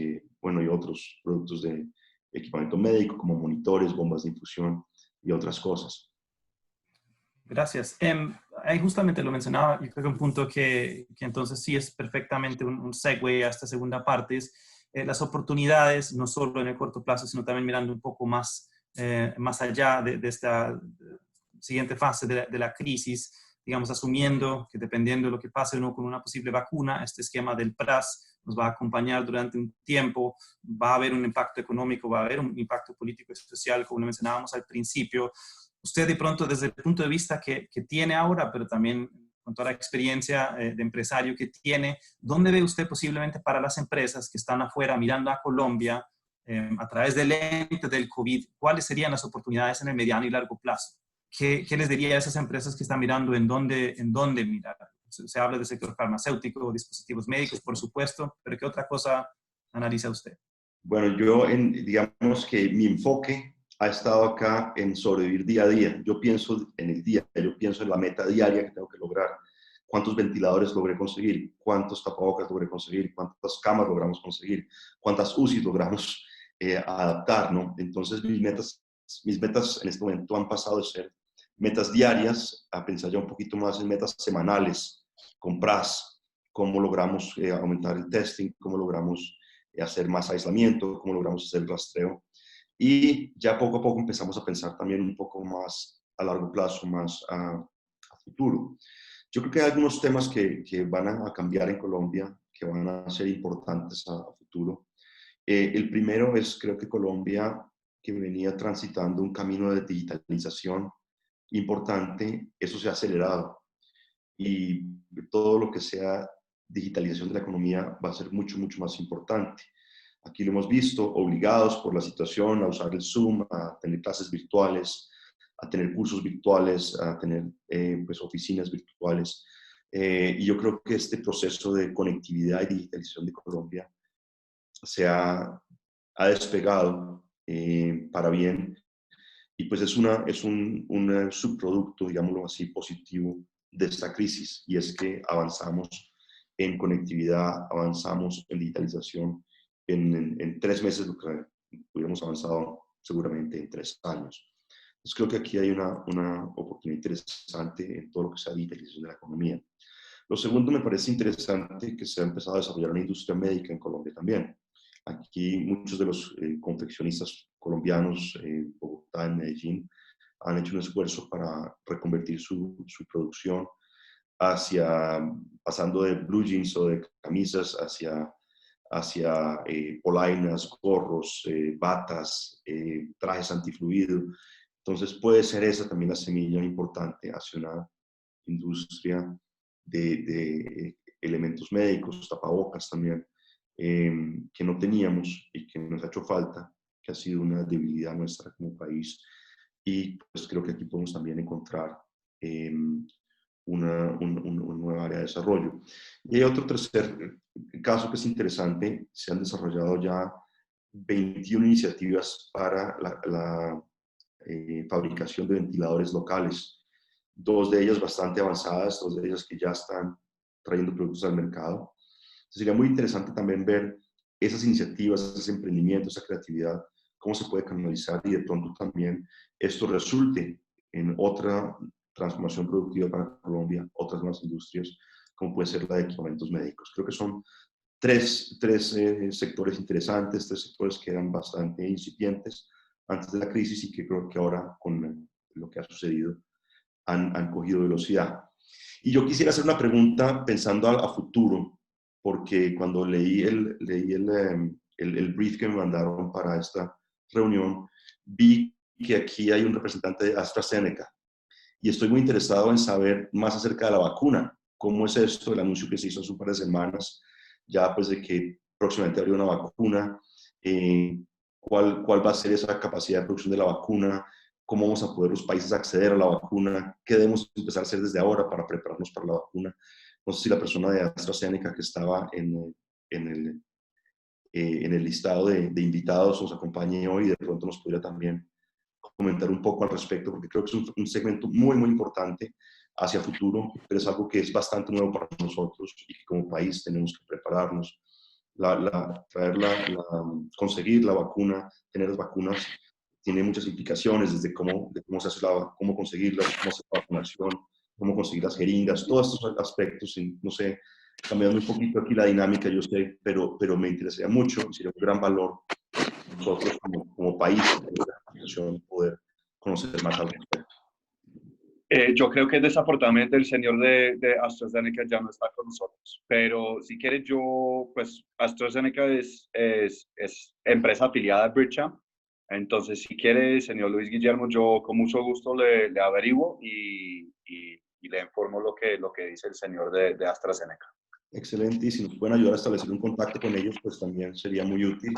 bueno, y otros productos de equipamiento médico, como monitores, bombas de infusión y otras cosas. Gracias. Ahí justamente lo mencionaba, yo creo que un punto que entonces sí es perfectamente un segue a esta segunda parte es las oportunidades, no solo en el corto plazo, sino también mirando un poco más allá de esta siguiente fase de la crisis, digamos, asumiendo que dependiendo de lo que pase uno con una posible vacuna, este esquema del PRAS nos va a acompañar durante un tiempo, va a haber un impacto económico, va a haber un impacto político y social, como lo mencionábamos al principio. Usted de pronto, desde el punto de vista que tiene ahora, pero también con toda la experiencia de empresario que tiene, ¿dónde ve usted posiblemente para las empresas que están afuera mirando a Colombia a través del ente del COVID, cuáles serían las oportunidades en el mediano y largo plazo? ¿Qué les diría a esas empresas que están mirando en dónde mirar? Se habla del sector farmacéutico, dispositivos médicos, por supuesto, pero ¿qué otra cosa analiza usted? Bueno, yo digamos que mi enfoque ha estado acá en sobrevivir día a día. Yo pienso en el día, yo pienso en la meta diaria que tengo que lograr. ¿Cuántos ventiladores logré conseguir? ¿Cuántos tapabocas logré conseguir? ¿Cuántas camas logramos conseguir? ¿Cuántas UCI logramos adaptar? ¿No? Entonces mis metas en este momento han pasado de ser metas diarias a pensar ya un poquito más en metas semanales, con PRAS, cómo logramos aumentar el testing, cómo logramos hacer más aislamiento, cómo logramos hacer el rastreo. Y ya poco a poco empezamos a pensar también un poco más a largo plazo, más a futuro. Yo creo que hay algunos temas que van a cambiar en Colombia, que van a ser importantes a futuro. El primero es, creo que Colombia, que venía transitando un camino de digitalización importante, eso se ha acelerado y todo lo que sea digitalización de la economía va a ser mucho, mucho más importante. Aquí lo hemos visto, obligados por la situación a usar el Zoom, a tener clases virtuales, a tener cursos virtuales, a tener pues oficinas virtuales. Y yo creo que este proceso de conectividad y digitalización de Colombia ha despegado para bien y pues es un subproducto, digámoslo así, positivo de esta crisis y es que avanzamos en conectividad, avanzamos en digitalización en 3 meses, lo que hubiéramos avanzado seguramente en 3 años. Entonces creo que aquí hay una oportunidad interesante en todo lo que sea digitalización de la economía. Lo segundo, me parece interesante que se ha empezado a desarrollar una industria médica en Colombia también. Aquí muchos de los confeccionistas colombianos en Bogotá, en Medellín, han hecho un esfuerzo para reconvertir su producción pasando de blue jeans o de camisas hacia polainas, gorros, batas, trajes antifluido. Entonces puede ser esa también la semilla importante hacia una industria de elementos médicos, tapabocas también, que no teníamos y que nos ha hecho falta, que ha sido una debilidad nuestra como país. Y pues creo que aquí podemos también encontrar una nueva área de desarrollo. Y hay otro tercer caso que es interesante, se han desarrollado ya 21 iniciativas para la fabricación de ventiladores locales, 2 de ellas bastante avanzadas, 2 de ellas que ya están trayendo productos al mercado. Entonces, sería muy interesante también ver esas iniciativas, ese emprendimiento, esa creatividad, cómo se puede canalizar y de pronto también esto resulte en otra transformación productiva para Colombia, otras nuevas industrias, como puede ser la de equipamientos médicos. Creo que son tres sectores interesantes, 3 sectores que eran bastante incipientes antes de la crisis y que creo que ahora con lo que ha sucedido han cogido velocidad. Y yo quisiera hacer una pregunta pensando a futuro, porque cuando leí el brief que me mandaron para esta reunión, vi que aquí hay un representante de AstraZeneca y estoy muy interesado en saber más acerca de la vacuna. ¿Cómo es esto? El anuncio que se hizo hace un par de semanas, ya pues de que próximamente habría una vacuna. ¿Cuál va a ser esa capacidad de producción de la vacuna? ¿Cómo vamos a poder los países acceder a la vacuna? ¿Qué debemos empezar a hacer desde ahora para prepararnos para la vacuna? No sé si la persona de AstraZeneca que estaba en el listado de invitados nos acompañe hoy y de pronto nos pudiera también comentar un poco al respecto, porque creo que es un segmento muy, muy importante hacia futuro, pero es algo que es bastante nuevo para nosotros y que como país tenemos que prepararnos. Conseguir la vacuna, tener las vacunas, tiene muchas implicaciones, desde cómo se hace cómo conseguirlas, cómo hacer la vacunación, cómo conseguir las jeringas, todos estos aspectos, y no sé, cambiando un poquito aquí la dinámica, yo sé, pero me interesaría mucho y sería un gran valor nosotros como país, poder conocer más al respecto. Yo creo que desafortunadamente el señor de AstraZeneca ya no está con nosotros, pero si quiere yo, pues AstraZeneca es empresa afiliada a Brigham, entonces si quiere, señor Luis Guillermo, yo con mucho gusto le averiguo y le informo lo que dice el señor de AstraZeneca. Excelente, y si nos pueden ayudar a establecer un contacto con ellos, pues también sería muy útil,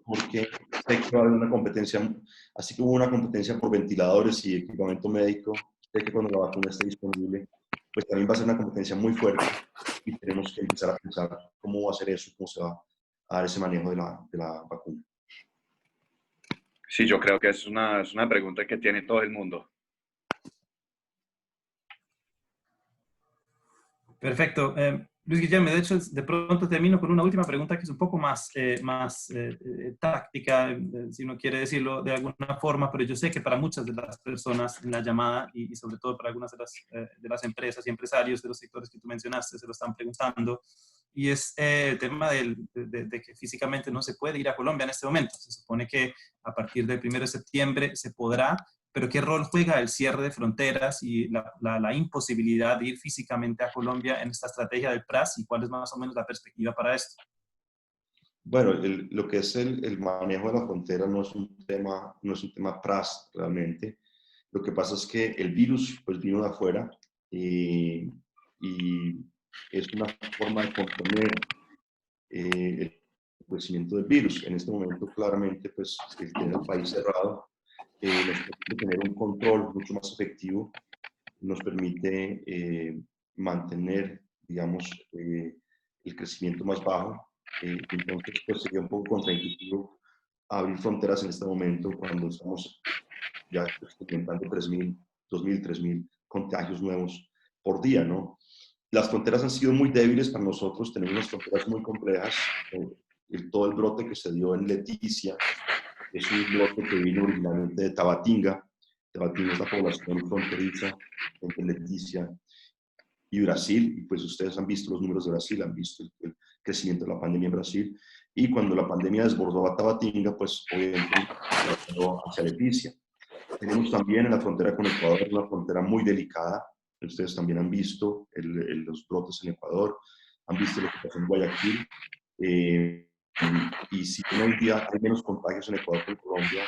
porque sé que va a haber una competencia, así que hubo una competencia por ventiladores y equipamiento médico, sé que cuando la vacuna esté disponible, pues también va a ser una competencia muy fuerte y tenemos que empezar a pensar cómo va a ser eso, cómo se va a dar ese manejo de la vacuna. Sí, yo creo que es una pregunta que tiene todo el mundo. Perfecto. Luis Guillermo, de hecho, de pronto termino con una última pregunta que es un poco más, táctica, si uno quiere decirlo de alguna forma, pero yo sé que para muchas de las personas en la llamada y sobre todo para algunas de las empresas y empresarios de los sectores que tú mencionaste se lo están preguntando, y es el tema de que físicamente no se puede ir a Colombia en este momento. Se supone que a partir del 1 de septiembre se podrá, pero ¿qué rol juega el cierre de fronteras y la imposibilidad de ir físicamente a Colombia en esta estrategia del PRAS, y cuál es más o menos la perspectiva para esto? Bueno, lo que es el manejo de la frontera no es un tema PRAS realmente. Lo que pasa es que el virus pues vino de afuera y es una forma de contener el crecimiento del virus. En este momento, claramente, pues el tener el país cerrado nos permite tener un control mucho más efectivo, nos permite mantener, digamos, el crecimiento más bajo. Entonces, pues sería un poco contraintuitivo abrir fronteras en este momento cuando estamos ya experimentando 3.000, 2.000, 3.000 contagios nuevos por día, ¿no? Las fronteras han sido muy débiles para nosotros, tenemos unas fronteras muy complejas. Todo el brote que se dio en Leticia es un brote que vino originalmente de Tabatinga. Tabatinga es la población fronteriza entre Leticia y Brasil, y pues ustedes han visto los números de Brasil, han visto el crecimiento de la pandemia en Brasil, y cuando la pandemia desbordó a Tabatinga, pues obviamente hacia Leticia. Tenemos también en la frontera con Ecuador una frontera muy delicada. Ustedes también han visto los brotes en Ecuador, han visto lo que pasó en Guayaquil. Y si hoy en día hay menos contagios en Ecuador que en Colombia,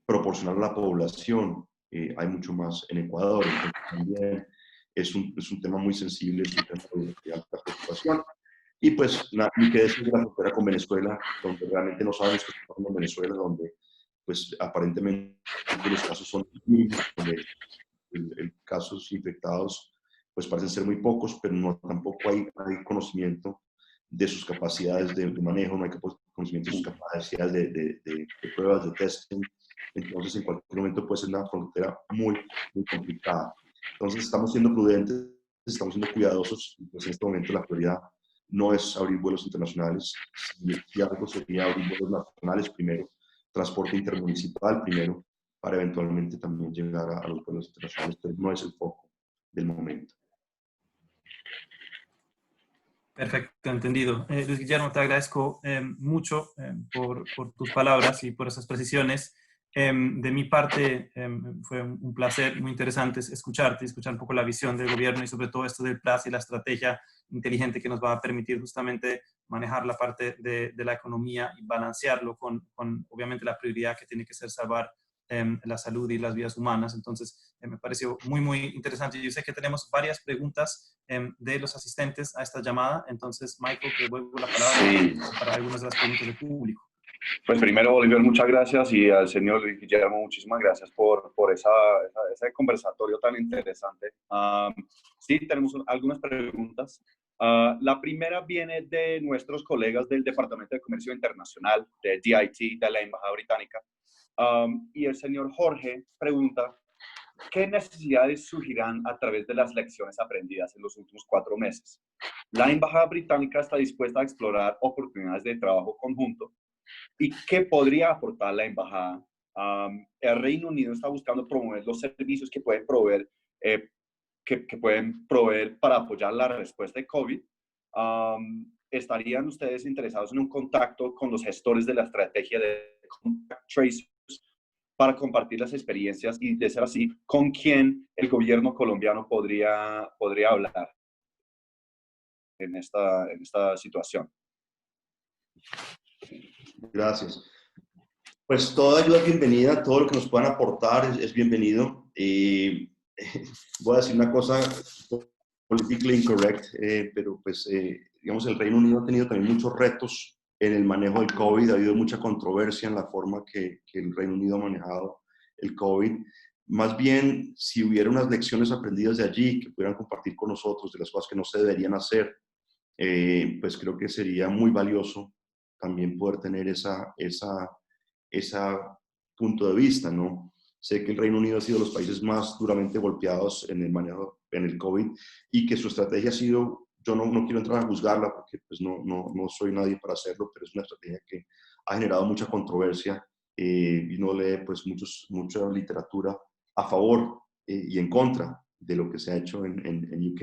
proporcional a la población, hay mucho más en Ecuador. Entonces también es un tema muy sensible, es un tema de alta preocupación. Y pues, ni que decir de la frontera con Venezuela, donde realmente no sabemos qué está pasando en Venezuela, donde pues aparentemente los casos son mínimos, donde casos infectados pues parecen ser muy pocos, pero no, tampoco hay conocimiento de sus capacidades de manejo, no hay conocimiento de sus capacidades de pruebas, de testing. Entonces, en cualquier momento puede ser una frontera muy, muy complicada. Entonces, estamos siendo prudentes, estamos siendo cuidadosos. Pues en este momento la prioridad no es abrir vuelos internacionales. Si algo sería abrir vuelos nacionales primero, transporte intermunicipal primero, para eventualmente también llegar a los vuelos internacionales, pero no es el foco del momento. Perfecto, entendido. Luis Guillermo, te agradezco mucho por tus palabras y por esas precisiones. De mi parte, fue un placer muy interesante escucharte, escuchar un poco la visión del gobierno y sobre todo esto del PRAS y la estrategia inteligente que nos va a permitir justamente manejar la parte de la economía y balancearlo con obviamente la prioridad que tiene que ser salvar la salud y las vidas humanas. Entonces, me pareció muy, muy interesante. Yo sé que tenemos varias preguntas de los asistentes a esta llamada. Entonces, Michael, te devuelvo la palabra para algunas de las preguntas del público. Pues primero, Oliver, muchas gracias, y al señor Luis Guillermo, muchísimas gracias por ese conversatorio tan interesante. Sí, tenemos algunas preguntas. La primera viene de nuestros colegas del Departamento de Comercio Internacional, de DIT, de la Embajada Británica. Y el señor Jorge pregunta, ¿qué necesidades surgirán a través de las lecciones aprendidas en los últimos 4 meses? La Embajada Británica está dispuesta a explorar oportunidades de trabajo conjunto. ¿Y qué podría aportar la embajada? El Reino Unido está buscando promover los servicios que pueden proveer, para apoyar la respuesta de COVID. ¿Estarían ustedes interesados en un contacto con los gestores de la estrategia de contact tracers para compartir las experiencias y, de ser así, con quién el gobierno colombiano podría hablar en esta situación? Gracias. Pues toda ayuda es bienvenida, todo lo que nos puedan aportar es bienvenido. Voy a decir una cosa politically incorrect, pero pues digamos el Reino Unido ha tenido también muchos retos en el manejo del COVID, ha habido mucha controversia en la forma que el Reino Unido ha manejado el COVID. Más bien, si hubiera unas lecciones aprendidas de allí que pudieran compartir con nosotros de las cosas que no se deberían hacer, pues creo que sería muy valioso también poder tener esa punto de vista, ¿no? Sé que el Reino Unido ha sido de los países más duramente golpeados en el manejo, en el COVID, y que su estrategia ha sido, yo no quiero entrar a juzgarla porque pues no soy nadie para hacerlo, pero es una estrategia que ha generado mucha controversia y no lee pues mucha literatura a favor y en contra de lo que se ha hecho en UK.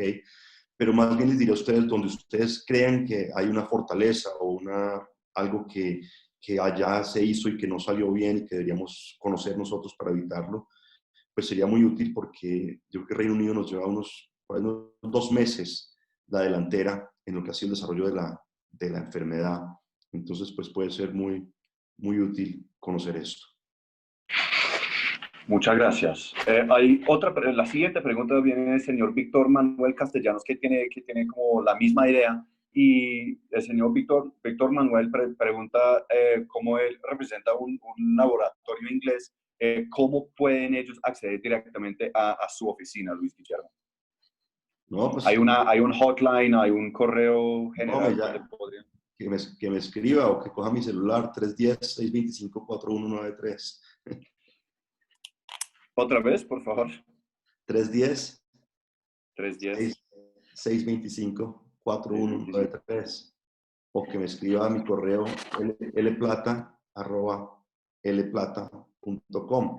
Pero más bien les diré a ustedes, donde ustedes crean que hay una fortaleza o algo que allá se hizo y que no salió bien y que deberíamos conocer nosotros para evitarlo, pues sería muy útil, porque yo creo que Reino Unido nos lleva por ahí unos 2 meses la delantera en lo que ha sido el desarrollo de la enfermedad. Entonces, pues puede ser muy, muy útil conocer esto. Muchas gracias. La siguiente pregunta viene del señor Víctor Manuel Castellanos, que tiene como la misma idea. Y el señor Víctor Manuel pregunta cómo él representa un laboratorio inglés, cómo pueden ellos acceder directamente a su oficina, Luis Guillermo. No, pues, Hay un hotline, hay un correo general donde podrían... Que me escriba o que coja mi celular, 310-625-4193. Otra vez, por favor. 310-625-4193. O que me escriba a mi correo lplata@lplata.com.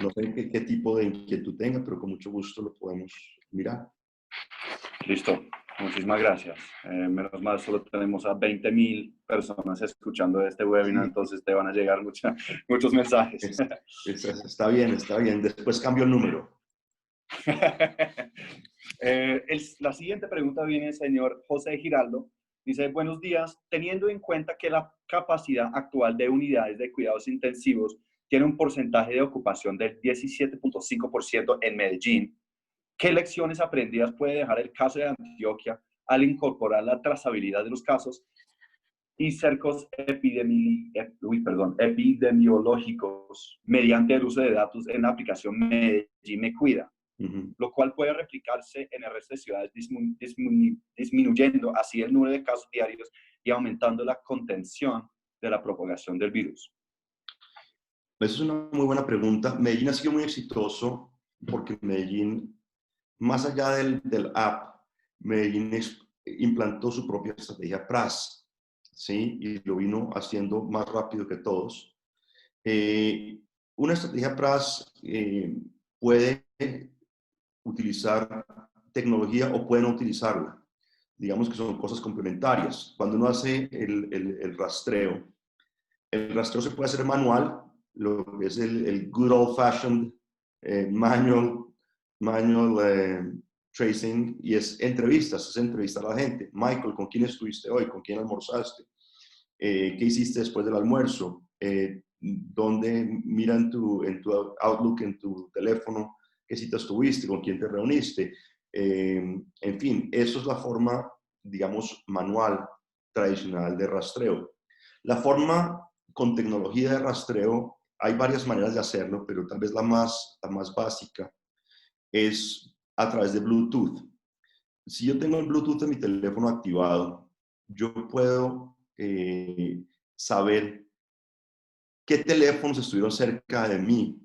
No sé qué tipo de inquietud tenga, pero con mucho gusto lo podemos mirar. Listo. Muchísimas gracias. Menos mal, solo tenemos a 20,000 personas escuchando este webinar, sí. Entonces te van a llegar muchos mensajes. Está bien. Después cambio el número. La siguiente pregunta viene del señor José Giraldo. Dice, buenos días. Teniendo en cuenta que la capacidad actual de unidades de cuidados intensivos tiene un porcentaje de ocupación del 17.5% en Medellín, ¿qué lecciones aprendidas puede dejar el caso de Antioquia al incorporar la trazabilidad de los casos y cercos epidemiológicos mediante el uso de datos en la aplicación Medellín Me Cuida? Lo cual puede replicarse en el resto de ciudades, disminuyendo así el número de casos diarios y aumentando la contención de la propagación del virus? Esa es una muy buena pregunta. Medellín ha sido muy exitoso porque Medellín, más allá del app, Medellín implantó su propia estrategia PRAS, ¿sí? Y lo vino haciendo más rápido que todos. Una estrategia PRAS puede utilizar tecnología o puede no utilizarla. Digamos que son cosas complementarias. Cuando uno hace el rastreo se puede hacer manual, lo que es el good old-fashioned manual tracing, y es entrevistar a la gente. Michael, ¿con quién estuviste hoy? ¿Con quién almorzaste? ¿Qué hiciste después del almuerzo? ¿Dónde mira en tu Outlook, en tu teléfono, qué citas tuviste? ¿Con quién te reuniste? En fin, eso es la forma, digamos, manual, tradicional de rastreo. La forma con tecnología de rastreo, hay varias maneras de hacerlo, pero tal vez la más básica es a través de Bluetooth. Si yo tengo el Bluetooth de mi teléfono activado, yo puedo saber qué teléfonos estuvieron cerca de mí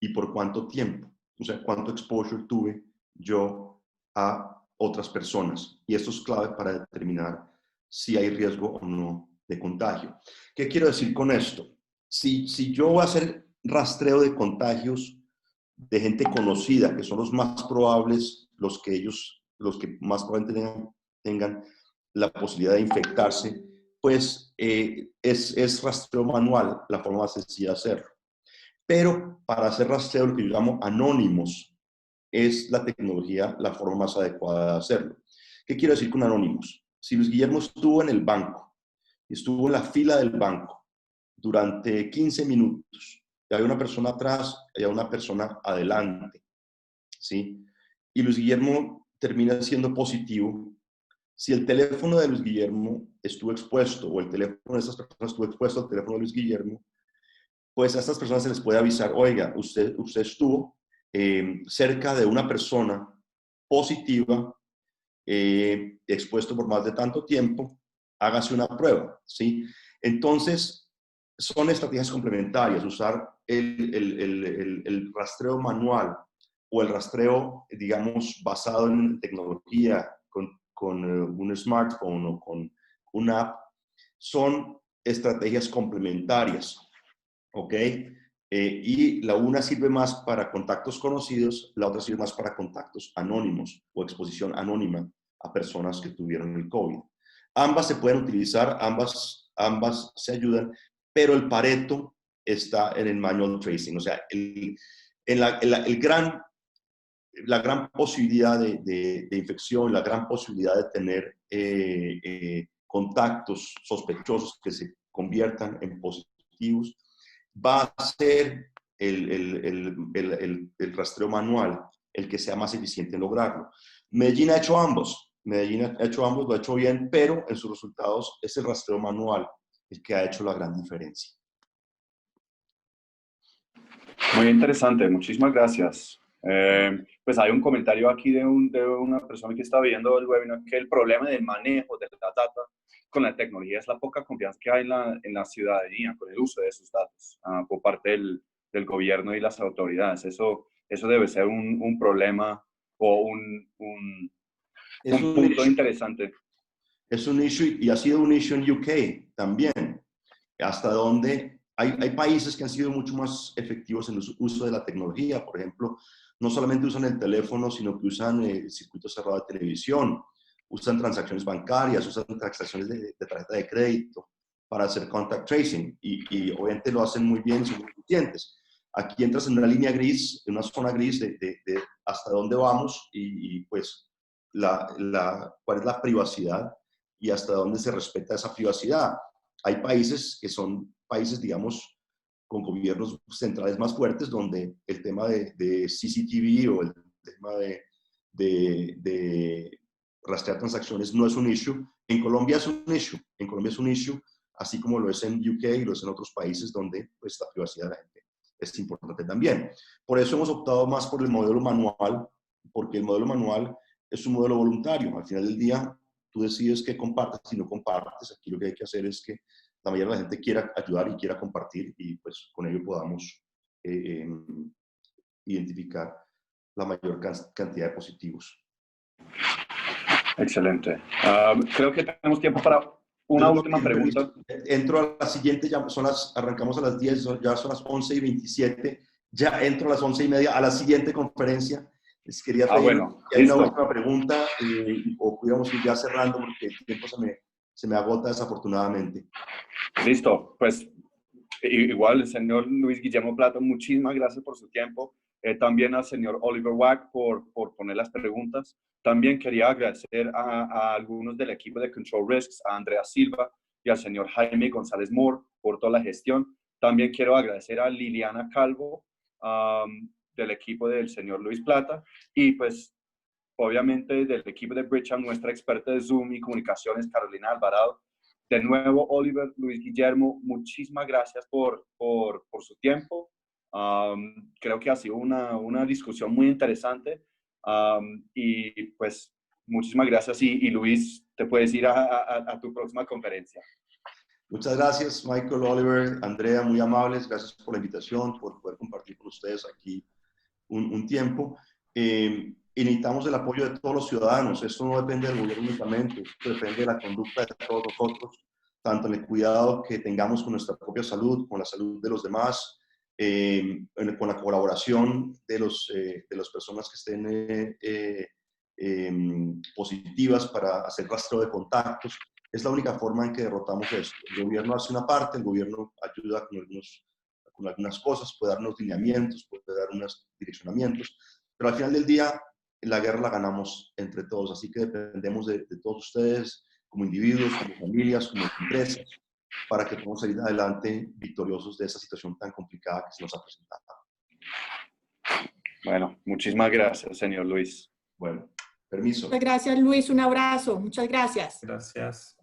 y por cuánto tiempo. O sea, cuánto exposure tuve yo a otras personas. Y esto es clave para determinar si hay riesgo o no de contagio. ¿Qué quiero decir con esto? Si yo voy a hacer rastreo de contagios de gente conocida, que son los más probables, los que más probablemente tengan la posibilidad de infectarse, pues es rastreo manual, la forma más sencilla de hacerlo. Pero para hacer rastreo, lo que yo llamo anónimos, es la tecnología, la forma más adecuada de hacerlo. ¿Qué quiero decir con anónimos? Si Luis Guillermo estuvo en el banco, estuvo en la fila del banco durante 15 minutos, y hay una persona atrás, y hay una persona adelante, ¿sí? Y Luis Guillermo termina siendo positivo. Si el teléfono de Luis Guillermo estuvo expuesto, o el teléfono de esas personas estuvo expuesto al teléfono de Luis Guillermo, pues a estas personas se les puede avisar, oiga, usted estuvo cerca de una persona positiva, expuesto por más de tanto tiempo, hágase una prueba, ¿sí? Entonces, son estrategias complementarias, usar el rastreo manual o el rastreo, digamos, basado en tecnología con un smartphone o con una app, son estrategias complementarias, ¿ok? Y la una sirve más para contactos conocidos, la otra sirve más para contactos anónimos o exposición anónima a personas que tuvieron el COVID. Ambas se pueden utilizar, ambas se ayudan, pero el Pareto está en el manual tracing, o sea, la gran posibilidad de infección, la gran posibilidad de tener contactos sospechosos que se conviertan en positivos, va a ser el rastreo manual el que sea más eficiente en lograrlo. Medellín ha hecho ambos, lo ha hecho bien, pero en sus resultados es el rastreo manual el que ha hecho la gran diferencia. Muy interesante, muchísimas gracias. Pues hay un comentario aquí de una persona que está viendo el webinar que el problema del manejo de la data con la tecnología es la poca confianza que hay en la ciudadanía con el uso de esos datos por parte del gobierno y las autoridades. Eso debe ser un problema o un punto interesante. Es un issue y ha sido un issue en UK también, hasta donde hay países que han sido mucho más efectivos en el uso de la tecnología. Por ejemplo, no solamente usan el teléfono, sino que usan el circuito cerrado de televisión, usan transacciones bancarias, usan transacciones de tarjeta de crédito para hacer contact tracing y obviamente lo hacen muy bien y son muy eficientes. Aquí entras en una línea gris, en una zona gris de hasta dónde vamos y pues cuál es la privacidad y hasta dónde se respeta esa privacidad. Hay países que son países, digamos, con gobiernos centrales más fuertes, donde el tema de CCTV o el tema de rastrear transacciones no es un issue. En Colombia es un issue. En Colombia es un issue, así como lo es en UK y lo es en otros países donde pues, la privacidad de la gente es importante también. Por eso hemos optado más por el modelo manual, porque el modelo manual es un modelo voluntario. Al final del día, tú decides qué compartes y no compartes. Aquí lo que hay que hacer es que la mayoría de la gente quiera ayudar y quiera compartir y pues con ello podamos identificar la mayor cantidad de positivos. Excelente. Creo que tenemos tiempo para una última pregunta. Entro a la siguiente, ya arrancamos a las 10, ya son las 11:27, ya entro a las 11:30 a la siguiente conferencia. Les quería pedir bueno, que hay una última pregunta o pudiéramos ir ya cerrando porque el tiempo se me agota desafortunadamente. Listo, pues igual el señor Luis Guillermo Plata, muchísimas gracias por su tiempo. También al señor Oliver Wack por poner las preguntas. También quería agradecer a algunos del equipo de Control Risks, a Andrea Silva y al señor Jaime González Moore por toda la gestión. También quiero agradecer a Liliana Calvo del equipo del señor Luis Plata y pues obviamente del equipo de Bridgecham, nuestra experta de Zoom y comunicaciones, Carolina Alvarado. De nuevo, Oliver, Luis Guillermo, muchísimas gracias por su tiempo. Creo que ha sido una discusión muy interesante y pues muchísimas gracias y Luis, te puedes ir a tu próxima conferencia. Muchas gracias, Michael, Oliver, Andrea, muy amables. Gracias por la invitación, por poder compartir con ustedes aquí un tiempo. Y necesitamos el apoyo de todos los ciudadanos. Esto no depende del gobierno únicamente, esto depende de la conducta de todos nosotros, tanto en el cuidado que tengamos con nuestra propia salud, con la salud de los demás, con la colaboración de las personas que estén positivas para hacer rastreo de contactos. Es la única forma en que derrotamos esto. El gobierno hace una parte, el gobierno ayuda con algunas cosas, puede dar unos lineamientos, puede dar unos direccionamientos, pero al final del día la guerra la ganamos entre todos, así que dependemos de todos ustedes, como individuos, como familias, como empresas, para que podamos salir adelante victoriosos de esa situación tan complicada que se nos ha presentado. Bueno, muchísimas gracias, señor Luis. Bueno, permiso. Muchas gracias, Luis. Un abrazo. Muchas gracias. Gracias.